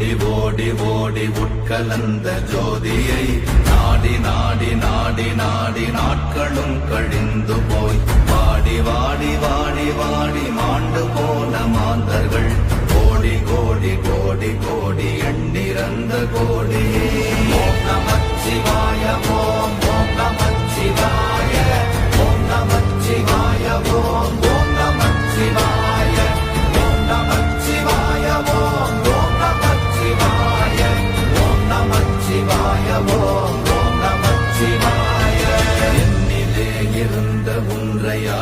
ஓடி ஓடி ஓடி உட்கலந்த ஜோதியை நாடி நாடி நாடி நாடி நாட்களும் கழிந்து போய் வாடி வாடி வாடி வாடி மாண்டு போன மாந்தர்கள் கோடி கோடி கோடி கோடி எண்ணிறந்த கோடியே. ஓம் நமச்சிவாய ஓம் ஓம் நமச்சிவாய ஓம் நமச்சிவாய ஓம் ஓம் நமச்சிவாய ஓம் நமச்சிவாய ஓம் ஓம் நமச்சிவாய ஓம் நமச்சிவாய ஓம் ஓம் நமச்சிவாய. என்னிலே இருந்த ஒன்றையா